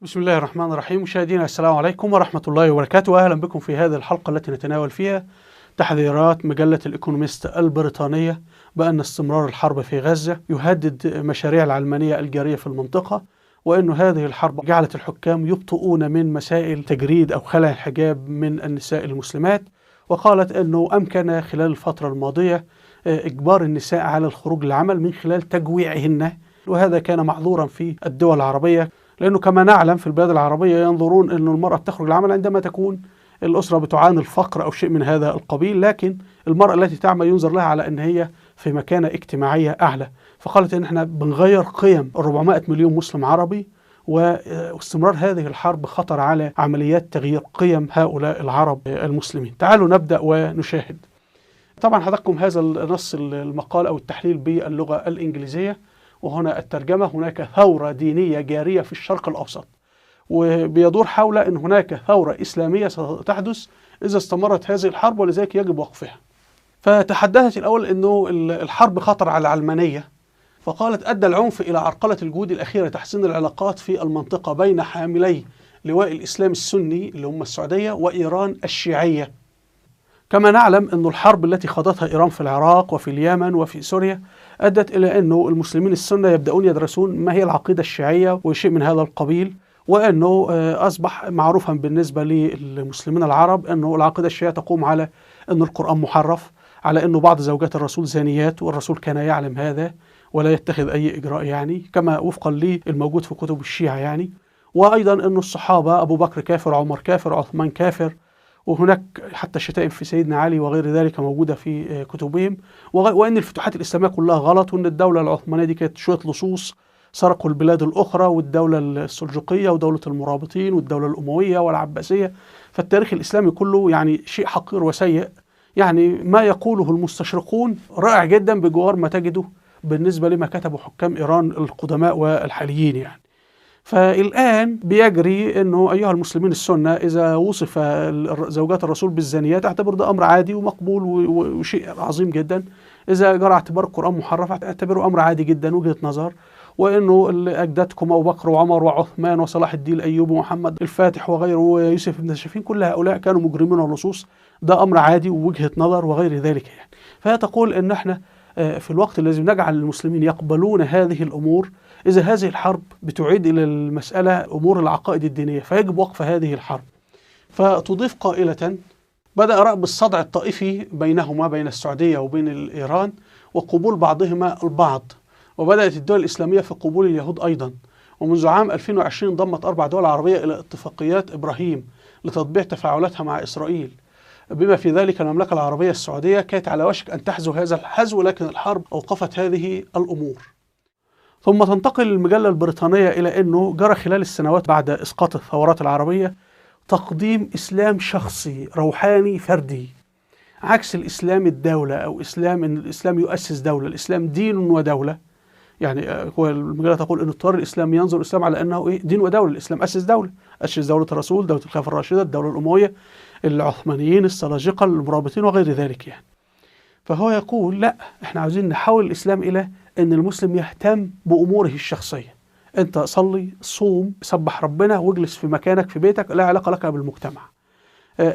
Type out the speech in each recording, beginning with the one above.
بسم الله الرحمن الرحيم. مشاهدينا السلام عليكم ورحمة الله وبركاته، وأهلا بكم في هذه الحلقة التي نتناول فيها تحذيرات مجلة الإيكونوميست البريطانية بأن استمرار الحرب في غزة يهدد مشاريع العلمانية الجارية في المنطقة، وأن هذه الحرب جعلت الحكام يبطئون من مسائل تجريد أو خلع الحجاب من النساء المسلمات. وقالت أنه أمكن خلال الفترة الماضية إجبار النساء على الخروج للعمل من خلال تجويعهن، وهذا كان محظورا في الدول العربية، لأنه كما نعلم في البلاد العربية ينظرون أن المرأة تخرج للعمل عندما تكون الأسرة بتعاني الفقر أو شيء من هذا القبيل، لكن المرأة التي تعمل ينظر لها على أن هي في مكانة اجتماعية أعلى. فقالت أن احنا بنغير قيم 400 مليون مسلم عربي، واستمرار هذه الحرب خطر على عمليات تغيير قيم هؤلاء العرب المسلمين. تعالوا نبدأ ونشاهد. طبعا حضراتكم هذا النص المقال أو التحليل باللغة الإنجليزية، وهنا الترجمة: هناك ثورة دينية جارية في الشرق الأوسط، وبيدور حول أن هناك ثورة إسلامية ستحدث إذا استمرت هذه الحرب، ولذلك يجب وقفها. فتحدثت الأول أنه الحرب خطر على العلمانية، فقالت: أدى العنف إلى عرقلة الجهود الأخيرة لتحسين العلاقات في المنطقة بين حاملي لواء الإسلام السني اللي هم السعودية وإيران الشيعية. كما نعلم أن الحرب التي خاضتها إيران في العراق وفي اليمن وفي سوريا أدت إلى أنه المسلمين السنة يبدأون يدرسون ما هي العقيدة الشيعية وشيء من هذا القبيل، وأنه أصبح معروفا بالنسبة للمسلمين العرب أنه العقيدة الشيعية تقوم على أن القرآن محرف، على أنه بعض زوجات الرسول زانيات، والرسول كان يعلم هذا ولا يتخذ أي إجراء، يعني كما وفقا للموجود في كتب الشيعة يعني. وأيضا أن الصحابة أبو بكر كافر، عمر كافر، عثمان كافر، وهناك حتى شتائم في سيدنا علي وغير ذلك موجودة في كتبهم، وأن الفتوحات الإسلامية كلها غلط، وأن الدولة العثمانية دي كانت شوية لصوص سرقوا البلاد الأخرى، والدولة السلجوقية ودولة المرابطين والدولة الأموية والعباسية. فالتاريخ الإسلامي كله يعني شيء حقير وسيء، يعني ما يقوله المستشرقون رائع جدا بجوار ما تجده بالنسبة لما كتبوا حكام إيران القدماء والحاليين يعني. فالآن بيجري أنه أيها المسلمين السنة إذا وصف زوجات الرسول بالزانيات اعتبر ده أمر عادي ومقبول وشيء عظيم جدا. إذا جرى اعتبار القرآن محرف اعتبره أمر عادي جدا، وجهة نظر. وأنه أجدادكم أبو بكر وعمر وعثمان وصلاح الدين الأيوبي ومحمد الفاتح وغيره ويوسف بن الشافين كل هؤلاء كانوا مجرمين ولصوص، ده أمر عادي ووجهة نظر وغير ذلك يعني. فهي تقول أن احنا في الوقت الذي نجعل المسلمين يقبلون هذه الأمور، إذا هذه الحرب بتعيد إلى المسألة أمور العقائد الدينية فيجب وقف هذه الحرب. فتضيف قائلة: بدأ رأب الصدع الطائفي بينهما، بين السعودية وبين إيران، وقبول بعضهما البعض، وبدأت الدول الإسلامية في قبول اليهود أيضا. ومنذ عام 2020 ضمت 4 دول عربية إلى اتفاقيات إبراهيم لتطبيع تفاعلاتها مع إسرائيل، بما في ذلك المملكة العربية السعودية كانت على وشك أن تحذو هذا الحذو، لكن الحرب أوقفت هذه الأمور. ثم تنتقل المجلة البريطانية إلى أنه جرى خلال السنوات بعد إسقاط الثورات العربية تقديم إسلام شخصي روحاني فردي، عكس الإسلام الدولة أو إسلام أن الإسلام يؤسس دولة. الإسلام دين ودولة، يعني هو المجلة تقول أن التيار الإسلامي ينظر الإسلام على أنه دين ودولة. الإسلام أسس دولة، أسس دولة الرسول، دولة الخلافة الراشدة، الدولة الأموية، العثمانيين، السلاجقة، المرابطين وغير ذلك يعني. فهو يقول لا، احنا عاوزين نحول الإسلام إلى أن المسلم يهتم بأموره الشخصية. أنت صلي، صوم، سبح ربنا، واجلس في مكانك في بيتك، لا علاقة لك بالمجتمع.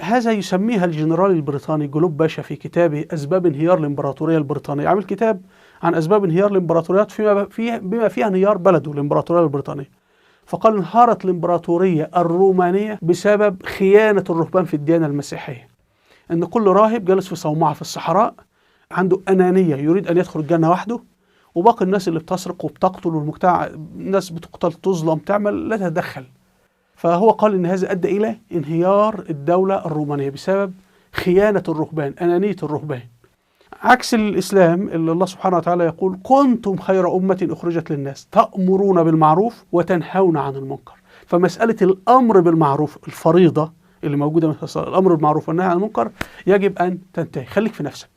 هذا يسميها الجنرال البريطاني جلوب باشا في كتابه أسباب انهيار الإمبراطورية البريطانية. عمل كتاب عن أسباب انهيار الإمبراطوريات بما فيها انهيار بلده الإمبراطورية البريطانية. فقال: انهارت الإمبراطورية الرومانية بسبب خيانة الرهبان في الديانة المسيحية. أن كل راهب جالس في صومعة في الصحراء عنده أنانية، يريد أن يدخل الجنة وحده، وباقي الناس اللي بتسرق وبتقتل والمجتمع الناس بتقتل تظلم تعمل لا تتدخل. فهو قال إن هذا أدى إلى انهيار الدولة الرومانية بسبب خيانة الرهبان، أنانية الرهبان، عكس الإسلام اللي الله سبحانه وتعالى يقول: كنتم خير أمة أخرجت للناس تأمرون بالمعروف وتنهون عن المنكر. فمسألة الأمر بالمعروف الفريضة اللي موجودة مثل الأمر بالمعروف والنهي عن المنكر يجب أن تنتهي، خليك في نفسك.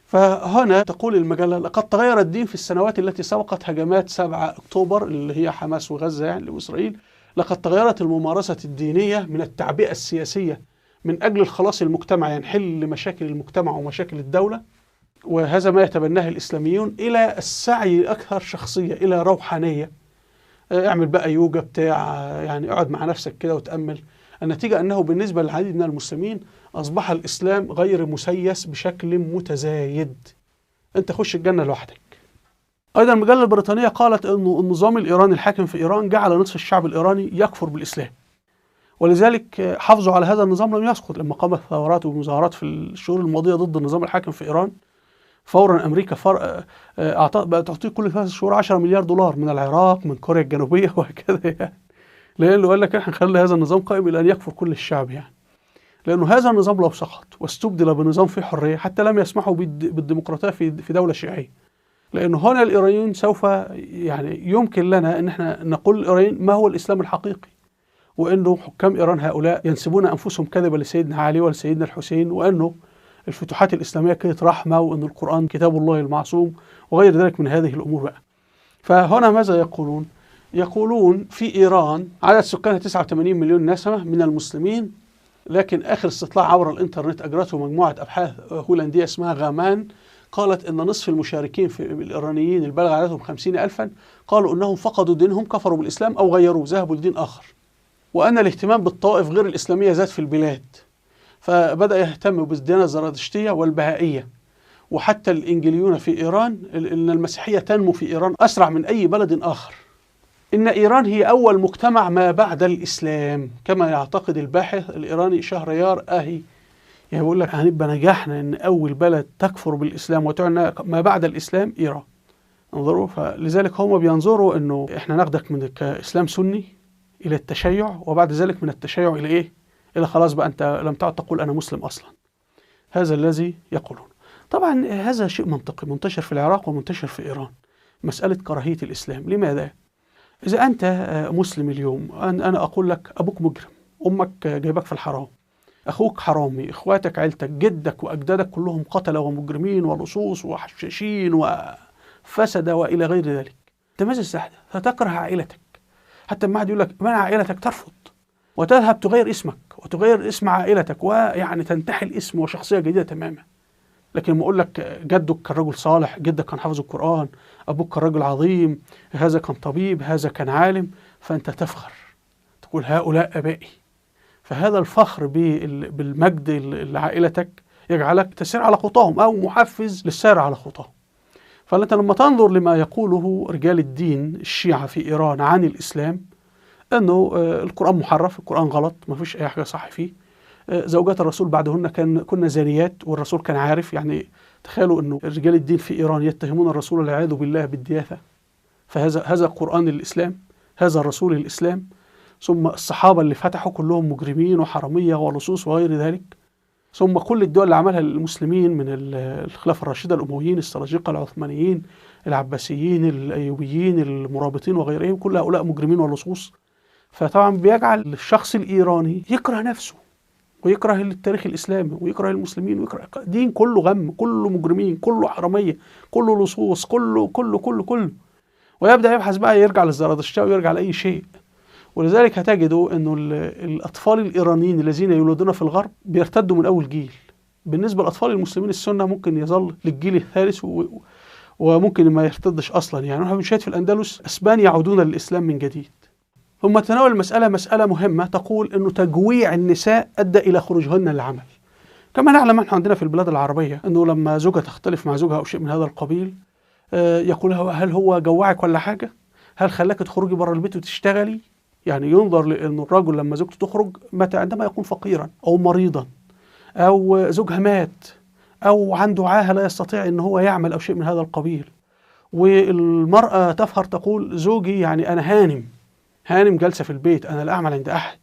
فهنا تقول المجلة: لقد تغير الدين في السنوات التي سبقت هجمات 7 أكتوبر اللي هي حماس وغزة يعني وإسرائيل. لقد تغيرت الممارسة الدينية من التعبئة السياسية من أجل الخلاص المجتمعي، يعني حل مشاكل المجتمع ومشاكل الدولة، وهذا ما يتبناه الإسلاميون، إلى السعي أكثر شخصية، إلى روحانية. اعمل بقى يوجا بتاع، يعني اقعد مع نفسك كده وتأمل. النتيجة أنه بالنسبة للعديد من المسلمين أصبح الإسلام غير مسيس بشكل متزايد. أنت خش الجنة لوحدك. أيضا المجلة البريطانية قالت أنه النظام الإيراني الحاكم في إيران جعل نصف الشعب الإيراني يكفر بالإسلام، ولذلك حافظوا على هذا النظام لم يسقط. لما قامت ثورات ومظاهرات في الشهور الماضية ضد النظام الحاكم في إيران، فورا أمريكا بقت تعطيه كل 3 شهور 10 مليار دولار من العراق، من كوريا الجنوبية وهكذا يعني. لأنه قال لك احنا نخلي هذا النظام قائم إلى أن يكفر كل الشعب يعني. لأنه هذا النظام لو سقط واستبدل بنظام فيه حرية، حتى لم يسمحوا بالديمقراطية في دولة شيعية. لأنه هنا الإيرانيين سوف يعني يمكن لنا أن احنا نقول للإيرانيين ما هو الإسلام الحقيقي، وأنه حكام إيران هؤلاء ينسبون أنفسهم كذبا لسيدنا علي ولسيدنا الحسين، وأنه الفتوحات الإسلامية كانت رحمة، وأن القرآن كتاب الله المعصوم، وغير ذلك من هذه الأمور بقى. فهنا ماذا يقولون؟ يقولون في إيران عدد سكانها 89 مليون نسمة من المسلمين، لكن آخر استطلاع عبر الإنترنت أجرته مجموعة أبحاث هولندية اسمها غامان، قالت أن نصف المشاركين في الإيرانيين البالغ عددهم 50,000 قالوا أنهم فقدوا دينهم، كفروا بالإسلام أو غيروه، ذهبوا لدين آخر. وأن الاهتمام بالطوائف غير الإسلامية زاد في البلاد، فبدأ يهتم بالديانة الزرادشتية والبهائية. وحتى الإنجليون في إيران، إن المسيحية تنمو في إيران أسرع من أي بلد آخر. إن إيران هي أول مجتمع ما بعد الإسلام، كما يعتقد الباحث الإيراني شهريار آهي. يعني بيقول لك هنبقى نجحنا إن أول بلد تكفر بالإسلام وتعنى ما بعد الإسلام إيران. انظروا، فلذلك هم بينظروا إنه إحنا ناخدك من كإسلام سني إلى التشيع، وبعد ذلك من التشيع إلى إيه؟ إلى خلاص بقى أنت لم تعد تقول أنا مسلم أصلا. هذا الذي يقولون. طبعا هذا شيء منطقي منتشر في العراق ومنتشر في إيران، مسألة كراهية الإسلام. لماذا؟ إذا أنت مسلم اليوم، أنا أقول لك أبوك مجرم، أمك جايبك في الحرام، أخوك حرامي، إخواتك، عيلتك، جدك وأجدادك كلهم قتلة ومجرمين ولصوص وحشاشين وفسدة وإلى غير ذلك، تماذج سهلة فتكره عائلتك. حتى ما حد يقول لك من عائلتك ترفض، وتذهب تغير اسمك وتغير اسم عائلتك، ويعني تنتحل اسم وشخصية جديدة تماما. لكن لما أقول لك جدك كان رجل صالح، جدك كان حافظ القرآن، أبوك كان رجل عظيم، هذا كان طبيب، هذا كان عالم، فأنت تفخر تقول هؤلاء أبائي. فهذا الفخر بالمجد لعائلتك يجعلك تسير على خطاهم أو محفز للسير على خطاهم. فأنت لما تنظر لما يقوله رجال الدين الشيعة في إيران عن الإسلام، أنه القرآن محرف، القرآن غلط، ما فيش أي حاجة صح فيه، زوجات الرسول بعدهن كنا زانيات والرسول كان عارف. يعني تخيلوا أنه رجال الدين في إيران يتهمون الرسول والعياذ بالله بالدياثة. فهذا قرآن الإسلام، هذا الرسول الإسلام. ثم الصحابة اللي فتحوا كلهم مجرمين وحرامية ولصوص وغير ذلك. ثم كل الدول اللي عملها المسلمين من الخلافة الراشدة، الأمويين، السلاجقة، العثمانيين، العباسيين، الأيوبيين، المرابطين وغيرهم، كل هؤلاء مجرمين ولصوص. فطبعا بيجعل الشخص الإيراني يكره نفسه ويكره التاريخ الإسلامي ويكره المسلمين ويكره دين كله غم، كله مجرمين، كله حرامية، كله لصوص، كله كله كله كله. ويبدأ يبحث بقى، يرجع للزرادشتية ويرجع لأي شيء. ولذلك هتجدوا أنه الأطفال الإيرانيين الذين يولدون في الغرب بيرتدوا من أول جيل. بالنسبة للأطفال المسلمين السنة ممكن يظل للجيل الثالث وممكن ما يرتدش أصلا. يعني نحن بنشاهد في الأندلس أسبان يعودون للإسلام من جديد. ثم تناول المسألة مسألة مهمة، تقول أنه تجويع النساء أدى إلى خروجهن للعمل. كما نعلم نحن عندنا في البلاد العربية أنه لما زوجة تختلف مع زوجها أو شيء من هذا القبيل، يقول لها هل هو جوعك ولا حاجة؟ هل خلاك تخرجي بره البيت وتشتغلي؟ يعني ينظر لأنه الرجل لما زوجته تخرج متى عندما يكون فقيرا أو مريضا أو زوجها مات أو عنده عاهة لا يستطيع أن هو يعمل أو شيء من هذا القبيل. والمرأة تفخر تقول زوجي يعني أنا هانم جالسة في البيت، أنا لا أعمل عند أحد.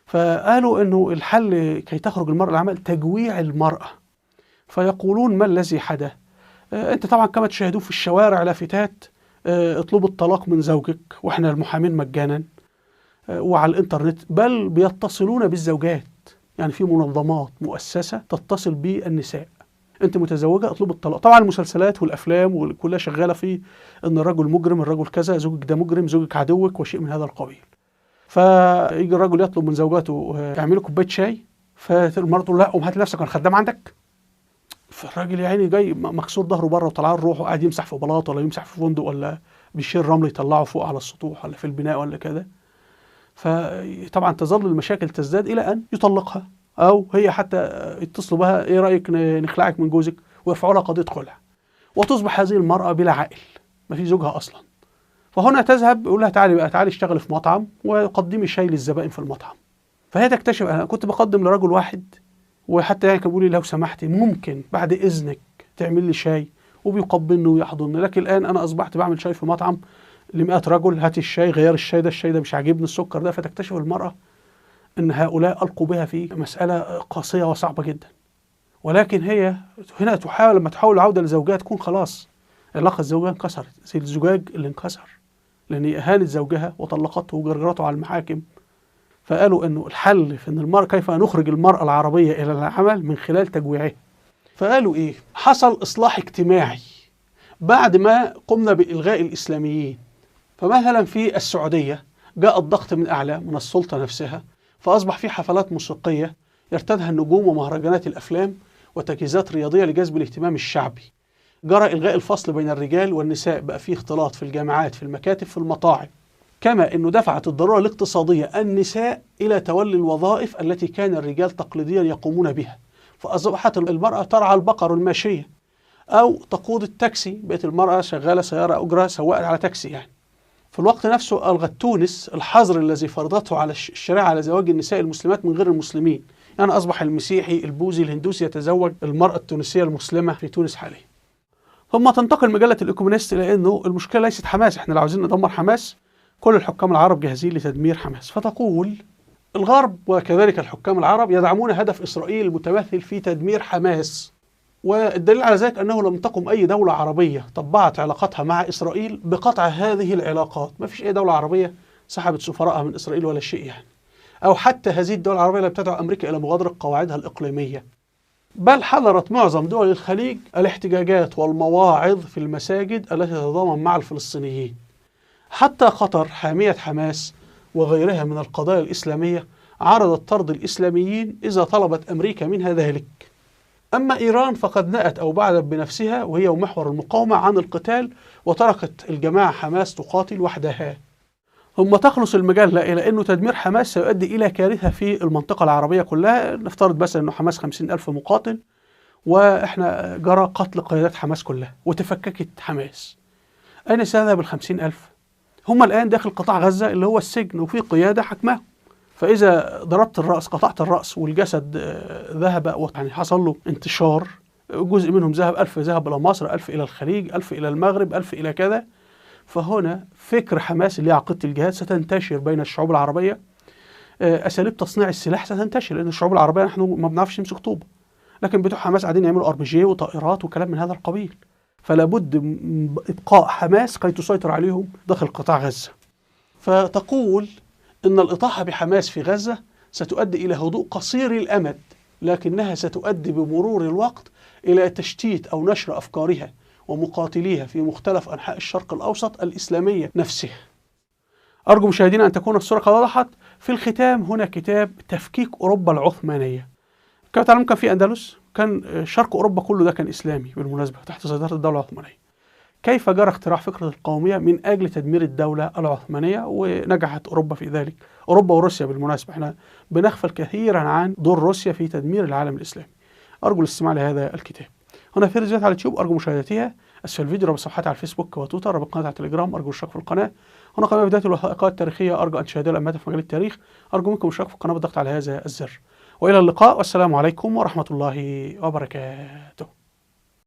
فقالوا أنه الحل كي تخرج المرأة للعمل تجويع المرأة. فيقولون ما الذي حدث؟ أنت طبعا كما تشاهدون في الشوارع لافتات اطلبوا الطلاق من زوجك وإحنا المحامين مجانا، وعلى الإنترنت، بل بيتصلون بالزوجات. يعني في منظمات مؤسسة تتصل بالنساء، أنت متزوجة اطلب الطلاق. طبعا المسلسلات والأفلام وكلها شغالة في أن الرجل مجرم، الرجل كذا، زوجك ده مجرم، زوجك عدوك وشيء من هذا القبيل. فيجي الرجل يطلب من زوجاته يعملوا كوباية شاي، فالمرأة تقول لا قوم هات لنفسك أنا خدام عندك. فالراجل يا عيني جاي مكسور ظهره بره وطلعان روحه، قاعد يمسح في بلاط ولا يمسح في فندق ولا بيشيل رمل يطلعه فوق على السطوح ولا في البناء ولا كذا. فطبعا تظل المشاكل تزداد إلى أن يطلقها، أو هي حتى يتصلوا بها إيه رأيك نخلعك من جوزك، ويرفعوا لها قضية خلع، وتصبح هذه المرأة بلا عائل، ما في زوجها أصلا. فهنا تذهب يقول لها تعالي بقى، تعالي اشتغلي في مطعم وقدمي شاي للزبائن في المطعم. فهي تكتشف أنا كنت بقدم لرجل واحد، وحتى يعني كان بيقول لي لو سمحتي ممكن بعد إذنك تعمل لي شاي، وبيقبلني ويحضني، لكن الآن أنا أصبحت بعمل شاي في مطعم ل100 رجل، هاتي الشاي، غير الشاي ده مش عاجبني، السكر ده. فتكتشف المرأة أن هؤلاء ألقوا بها في مسألة قاسية وصعبة جدا. ولكن هي هنا تحاول، لما تحاول العودة لزوجها تكون خلاص علاقة الزوجية انكسرت، زي الزجاج اللي انكسر، لأن هي أهانت زوجها وطلقته وجرجرته على المحاكم. فقالوا أنه الحل في أن المرأة، كيف نخرج المرأة العربية إلى العمل من خلال تجويعها. فقالوا إيه؟ حصل إصلاح اجتماعي بعد ما قمنا بإلغاء الإسلاميين. فمثلا في السعودية جاء الضغط من أعلى، من السلطة نفسها، فأصبح في حفلات موسيقية يرتدها النجوم ومهرجانات الأفلام وتجهيزات رياضية لجذب الاهتمام الشعبي. جرى إلغاء الفصل بين الرجال والنساء، بقى فيه اختلاط في الجامعات، في المكاتب، في المطاعم. كما أنه دفعت الضرورة الاقتصادية النساء إلى تولي الوظائف التي كان الرجال تقليديا يقومون بها، فأصبحت المرأة ترعى البقر الماشية أو تقود التاكسي، بقت المرأة شغالة سيارة أجرة، سواقة على تاكسي يعني. في الوقت نفسه ألغت تونس الحظر الذي فرضته على الشريعة على زواج النساء المسلمات من غير المسلمين، يعني أصبح المسيحي، البوذي، الهندوسي يتزوج المرأة التونسية المسلمة في تونس حاليا. ثم تنتقل مجلة الإيكوميست إلى أنه المشكلة ليست حماس، إحنا لو عاوزين ندمر حماس كل الحكام العرب جاهزين لتدمير حماس. فتقول الغرب وكذلك الحكام العرب يدعمون هدف إسرائيل المتمثل في تدمير حماس. والدليل على ذلك أنه لم تقم أي دولة عربية طبعت علاقتها مع إسرائيل بقطع هذه العلاقات. ما فيش أي دولة عربية سحبت سفراءها من إسرائيل ولا شيء يعني، أو حتى هذه الدول العربية لم تدعو أمريكا إلى مغادرة قواعدها الإقليمية، بل حضرت معظم دول الخليج الاحتجاجات والمواعظ في المساجد التي تتضامن مع الفلسطينيين. حتى قطر حامية حماس وغيرها من القضايا الإسلامية عرضت طرد الإسلاميين إذا طلبت أمريكا منها ذلك. أما إيران فقد نأت أو بعدت بنفسها وهي محور المقاومة عن القتال، وتركت الجماعة حماس تقاتل وحدها. ثم تخلص المجلة إلى أنه تدمير حماس سيؤدي إلى كارثة في المنطقة العربية كلها. نفترض مثلا أنه حماس 50,000 مقاتل، وإحنا جرى قتل قيادات حماس كلها وتفككت حماس. أين سيذهب ال50,000؟ هم الآن داخل قطاع غزة اللي هو السجن، وفي قيادة حكمه. فإذا ضربت الرأس، قطعت الرأس والجسد ذهب، يعني حصل له انتشار، جزء منهم ذهب، 1000 ذهب إلى مصر، 1000 إلى الخليج، 1000 إلى المغرب، 1000 إلى كذا. فهنا فكر حماس اللي هي عقيدة الجهاد ستنتشر بين الشعوب العربية. أساليب تصنيع السلاح ستنتشر، لأن الشعوب العربية نحن ما بنعرفش نمسك طوبة، لكن بتوع حماس قاعدين يعملوا RPG وطائرات وكلام من هذا القبيل. فلا بد من إبقاء حماس كي تسيطر عليهم داخل قطاع غزة. فتقول إن الإطاحة بحماس في غزة ستؤدي إلى هدوء قصير الأمد، لكنها ستؤدي بمرور الوقت إلى تشتيت أو نشر أفكارها ومقاتليها في مختلف أنحاء الشرق الأوسط الإسلامية نفسها. أرجو مشاهدينا أن تكون الصورة قد وضحت. في الختام هنا كتاب تفكيك أوروبا العثمانية. كما تعلمون كان في أندلس، كان شرق أوروبا كله ده كان إسلامي بالمناسبة تحت سيطرة الدولة العثمانية. كيف جرى اختراع فكرة القومية من أجل تدمير الدولة العثمانية، ونجحت أوروبا في ذلك. أوروبا وروسيا بالمناسبة، احنا بنغفل كثيرا عن دور روسيا في تدمير العالم الإسلامي. أرجو الاستماع لهذا الكتاب. هنا في فيديوهات على اليوتيوب أرجو مشاهدتها. أسفل الفيديو رابط صفحاتي على الفيسبوك وتويتر، رابط قناتي على التليجرام، أرجو الاشتراك في القناة. هنا قناة فيديوهات الوثائقيات التاريخية، أرجو أن تشاهدوها الأمات في مجال التاريخ. أرجو منكم الاشتراك في القناة بالضغط على هذا الزر. وإلى اللقاء، والسلام عليكم ورحمة الله وبركاته.